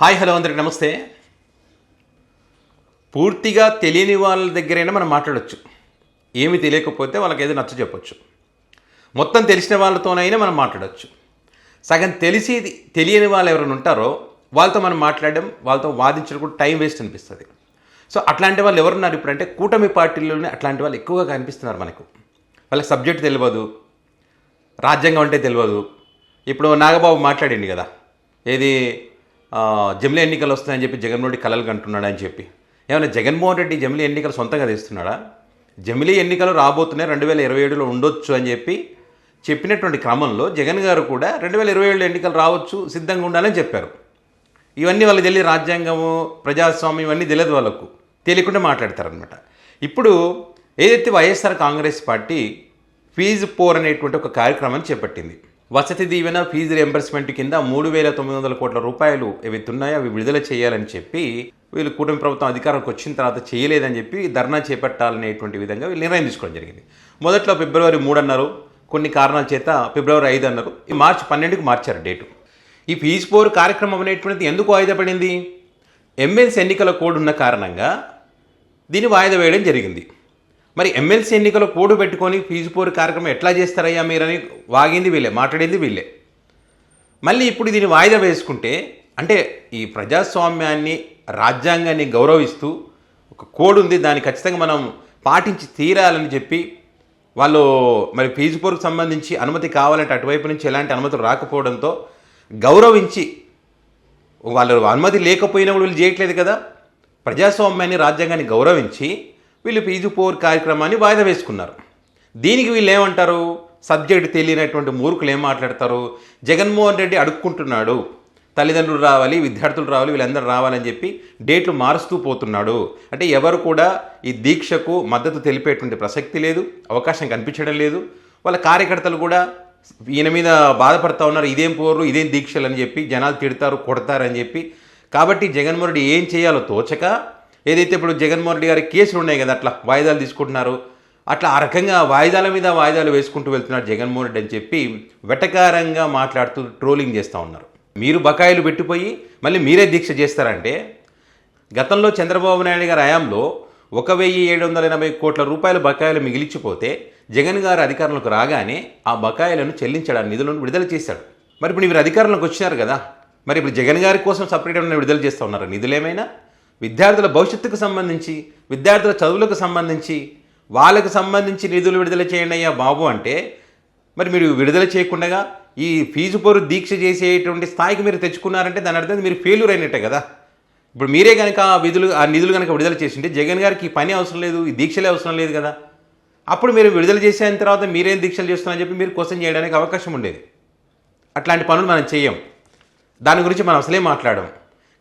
Hi hello అందరికి నమస్తే. పూర్తిగా తెలియని వాళ్ళ దగ్గరైనా మనం మాట్లాడవచ్చు. ఏమి తెలియకపోతే వాళ్ళకి ఏదో నచ్చ చెప్పచ్చు. మొత్తం తెలిసిన వాళ్ళతోనైనా మనం మాట్లాడవచ్చు. సగం తెలియని వాళ్ళు ఎవరైనా ఉంటారో వాళ్ళతో మనం మాట్లాడడం, వాళ్ళతో వాదించడం కూడా టైం వేస్ట్ అనిపిస్తుంది. సో అట్లాంటి వాళ్ళు ఎవరున్నారు ఇప్పుడంటే కూటమి పార్టీల్లోనే అట్లాంటి వాళ్ళు ఎక్కువగా కనిపిస్తున్నారు మనకు. వాళ్ళకి సబ్జెక్ట్ తెలియదు, రాజ్యాంగం అంటే తెలియదు. ఇప్పుడు నాగబాబు మాట్లాడింది కదా, ఏది జమిలీ ఎన్నికలు వస్తాయని చెప్పి జగన్మోహన్ రెడ్డి కలలు కంటున్నాడు అని చెప్పి. ఏమైనా జగన్మోహన్ రెడ్డి జమిలీ ఎన్నికలు సొంతంగా తెస్తున్నాడా? జమిలీ ఎన్నికలు రాబోతున్నాయి 2027లో ఉండొచ్చు అని చెప్పి చెప్పినటువంటి క్రమంలో జగన్ గారు కూడా 2027 ఎన్నికలు రావచ్చు, సిద్ధంగా ఉండాలని చెప్పారు. ఇవన్నీ వాళ్ళకి తెలియదు, రాజ్యాంగము ప్రజాస్వామ్యం ఇవన్నీ తెలియదు, వాళ్ళకు తెలియకుండా మాట్లాడతారనమాట. ఇప్పుడు ఏదైతే వైఎస్ఆర్ కాంగ్రెస్ పార్టీ ఫీజు పోర్ అనేటువంటి ఒక కార్యక్రమాన్ని చేపట్టింది. వసతి దీవెన ఫీజు రియంబర్స్మెంట్ కింద 3,900 కోట్ల రూపాయలు ఏవైతే ఉన్నాయో అవి విడుదల చేయాలని చెప్పి వీళ్ళు కూటమి ప్రభుత్వం అధికారంకి వచ్చిన తర్వాత చేయలేదని చెప్పి ధర్నా చేపట్టాలనేటువంటి విధంగా వీళ్ళు నిర్ణయం తీసుకోవడం జరిగింది. మొదట్లో ఫిబ్రవరి 3 అన్నారు, కొన్ని కారణాల చేత ఫిబ్రవరి 5 అన్నారు, ఈ మార్చి 12కి మార్చారు డేటు. ఈ ఫీజు పోర్ కార్యక్రమం అనేటువంటిది ఎందుకు వాయిదా పడింది? ఎమ్మెల్సీ ఎన్నికల కోడ్ ఉన్న కారణంగా దీన్ని వాయిదా వేయడం జరిగింది. మరి ఎమ్మెల్సీ ఎన్నికల కోడ్ పెట్టుకొని ఫీజు పోరు కార్యక్రమం ఎట్లా చేస్తారయ్యా మీరని వాగింది వీళ్ళే, మాట్లాడింది వీళ్ళే. మళ్ళీ ఇప్పుడు దీన్ని వాయిదా వేసుకుంటే అంటే ఈ ప్రజాస్వామ్యాన్ని రాజ్యాంగాన్ని గౌరవిస్తూ ఒక కోడ్ ఉంది, దాన్ని ఖచ్చితంగా మనం పాటించి తీరాలని చెప్పి వాళ్ళు మరి ఫీజు పోరుకు సంబంధించి అనుమతి కావాలంటే అటువైపు నుంచి ఎలాంటి అనుమతులు రాకపోవడంతో గౌరవించి వాళ్ళు అనుమతి లేకపోయినా కూడా వీళ్ళు చేయట్లేదు కదా, ప్రజాస్వామ్యాన్ని రాజ్యాంగాన్ని గౌరవించి వీళ్ళు ఫీజు పోర్ కార్యక్రమాన్ని వాయిదా వేసుకున్నారు. దీనికి వీళ్ళు ఏమంటారు? సబ్జెక్ట్ తెలియనటువంటి మూర్ఖులు ఏం మాట్లాడతారు? జగన్మోహన్ రెడ్డి అడుక్కుంటున్నాడు, తల్లిదండ్రులు రావాలి, విద్యార్థులు రావాలి, వీళ్ళందరూ రావాలని చెప్పి డేట్లు మారుస్తూ పోతున్నాడు. అంటే ఎవరు కూడా ఈ దీక్షకు మద్దతు తెలిపేటువంటి ప్రసక్తి లేదు, అవకాశం కనిపించడం లేదు. వాళ్ళ కార్యకర్తలు కూడా ఈయన మీద బాధపడతా ఉన్నారు, ఇదేం పోరు, ఇదేం దీక్షలు అని చెప్పి జనాలు తిడతారు, కొడతారని చెప్పి. కాబట్టి జగన్మోహన్ రెడ్డి ఏం చేయాలో తోచక, ఏదైతే ఇప్పుడు జగన్మోహన్ రెడ్డి గారి కేసులు ఉన్నాయి కదా, అట్లా వాయిదాలు తీసుకుంటున్నారు, అట్లా ఆ రకంగా వాయిదాల మీద వాయిదాలు వేసుకుంటూ వెళ్తున్నారు జగన్మోహన్ రెడ్డి అని చెప్పి వెటకారంగా మాట్లాడుతూ ట్రోలింగ్ చేస్తూ ఉన్నారు. మీరు బకాయిలు పెట్టిపోయి మళ్ళీ మీరే దీక్ష చేస్తారంటే, గతంలో చంద్రబాబు నాయుడు గారి హయాంలో 1,780 కోట్ల రూపాయల బకాయిలు మిగిలిచిపోతే జగన్ గారు అధికారంలోకి రాగానే ఆ బకాయిలను చెల్లించడానికి నిధులను విడుదల చేశాడు. మరి ఇప్పుడు మీరు అధికారంలోకి వచ్చినారు కదా, మరి ఇప్పుడు జగన్ గారి కోసం సపరేట్గా విడుదల చేస్తూ ఉన్నారు నిధులేమైనా? విద్యార్థుల భవిష్యత్తుకు సంబంధించి, విద్యార్థుల చదువులకు సంబంధించి, వాళ్ళకు సంబంధించి నిధులు విడుదల చేయండి అయ్యా బాబు అంటే, మరి మీరు విడుదల చేయకుండా ఈ ఫీజు పోరు దీక్ష చేసేటువంటి స్థాయికి మీరు తెచ్చుకున్నారంటే దాని అర్థం మీరు ఫెయిల్యూర్ అయినట్టే కదా. ఇప్పుడు మీరే కనుక ఆ నిధులు కనుక విడుదల చేసింటే జగన్ గారికి ఈ పని అవసరం లేదు, ఈ దీక్షలే అవసరం లేదు కదా. అప్పుడు మీరు విడుదల చేసిన తర్వాత మీరేం దీక్షలు చేస్తున్నారని చెప్పి మీరు క్వశ్చన్ చేయడానికి అవకాశం ఉండేది. అట్లాంటి పనులు మనం చేయం, దాని గురించి మనం అసలే మాట్లాడడం.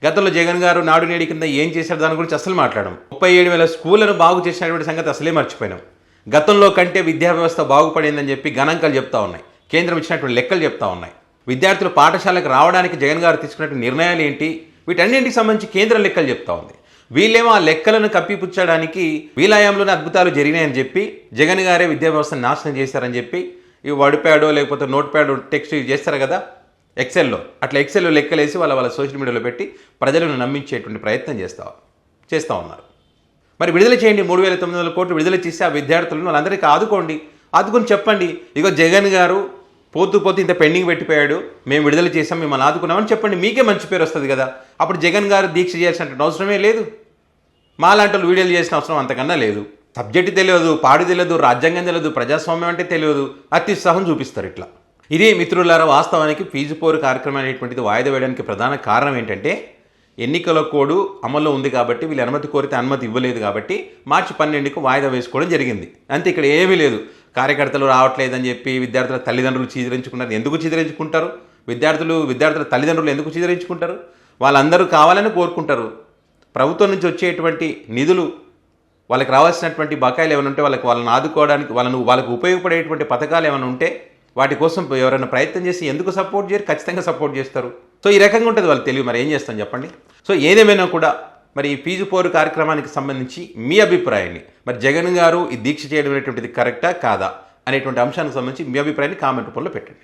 గతంలో జగన్ గారు నాడు నేడు కింద ఏం చేశారు దాని గురించి అసలు మాట్లాడడం. 37,000 స్కూళ్లను బాగు చేసినటువంటి సంగతి అసలే మర్చిపోయినాం. గతంలో కంటే విద్యా వ్యవస్థ బాగుపడిందని చెప్పి గణాంకాలు చెప్తా ఉన్నాయి, కేంద్రం ఇచ్చినటువంటి లెక్కలు చెప్తా ఉన్నాయి. విద్యార్థులు పాఠశాలకు రావడానికి జగన్ గారు తీసుకున్నటువంటి నిర్ణయాలు ఏంటి, వీటన్నింటికి సంబంధించి కేంద్రం లెక్కలు చెప్తా ఉంది. వీళ్ళేమో ఆ లెక్కలను కప్పిపుచ్చడానికి వీళ్ళ హయాంలోనే అద్భుతాలు జరిగినాయని చెప్పి జగన్ గారే విద్యా వ్యవస్థను నాశనం చేశారని చెప్పి ఈ వర్డ్ ప్యాడో లేకపోతే నోట్ ప్యాడో టెక్స్ట్ చేస్తారు కదా ఎక్సెల్లో, అట్లా ఎక్సెల్లో లెక్కలేసి వాళ్ళ సోషల్ మీడియాలో పెట్టి ప్రజలను నమ్మించేటువంటి ప్రయత్నం చేస్తూ ఉన్నారు. మరి విడుదల చేయండి, 3,900 కోట్లు విడుదల చేసి ఆ విద్యార్థులను వాళ్ళందరికీ ఆదుకొని చెప్పండి, ఇగో జగన్ గారు పోతూ ఇంత పెండింగ్ పెట్టిపోయాడు, మేము విడుదల చేసాం, మిమ్మల్ని ఆదుకున్నామని చెప్పండి. మీకే మంచి పేరు వస్తుంది కదా. అప్పుడు జగన్ గారు దీక్ష చేయాల్సిన అవసరమే లేదు, మాలాంటి వాళ్ళు వీడియోలు చేసిన అవసరం అంతకన్నా లేదు. సబ్జెక్టు తెలియదు, పాడు తెలియదు, రాజ్యాంగం తెలియదు, ప్రజాస్వామ్యం అంటే తెలియదు, అత్యుత్సాహం చూపిస్తారు ఇట్లా. ఇదే మిత్రులారా, వాస్తవానికి ఫీజు పోరు కార్యక్రమం అనేటువంటిది వాయిదా వేయడానికి ప్రధాన కారణం ఏంటంటే ఎన్నికల కోడ్ అమల్లో ఉంది కాబట్టి వీళ్ళు అనుమతి కోరితే అనుమతి ఇవ్వలేదు కాబట్టి మార్చి 12కు వాయిదా వేసుకోవడం జరిగింది. అంతే, ఇక్కడ ఏమీ లేదు. కార్యకర్తలు రావట్లేదని చెప్పి విద్యార్థుల తల్లిదండ్రులు చీదరించుకున్నారు. ఎందుకు చీదరించుకుంటారు? విద్యార్థుల తల్లిదండ్రులు ఎందుకు చీదరించుకుంటారు? వాళ్ళందరూ కావాలని కోరుకుంటారు. ప్రభుత్వం నుంచి వచ్చేటువంటి నిధులు, వాళ్ళకి రావాల్సినటువంటి బకాయిలు ఏమైనా ఉంటే వాళ్ళని ఆదుకోవడానికి, వాళ్ళకు ఉపయోగపడేటువంటి పథకాలు ఏమైనా ఉంటే వాటి కోసం ఎవరైనా ప్రయత్నం చేసి ఎందుకు సపోర్ట్ చేయరు? ఖచ్చితంగా సపోర్ట్ చేస్తారు. సో ఈ రకంగా ఉంటుంది వాళ్ళు తెలివి. మరి ఏం చేస్తాం చెప్పండి. సో ఏదేమైనా కూడా మరి ఈ ఫీజు పోరు కార్యక్రమానికి సంబంధించి మీ అభిప్రాయాన్ని, మరి జగన్ గారు ఈ దీక్ష చేయడం అనేటువంటిది కరెక్టా కాదా అనేటువంటి అంశానికి సంబంధించి మీ అభిప్రాయాన్ని కామెంట్ రూపంలో పెట్టండి.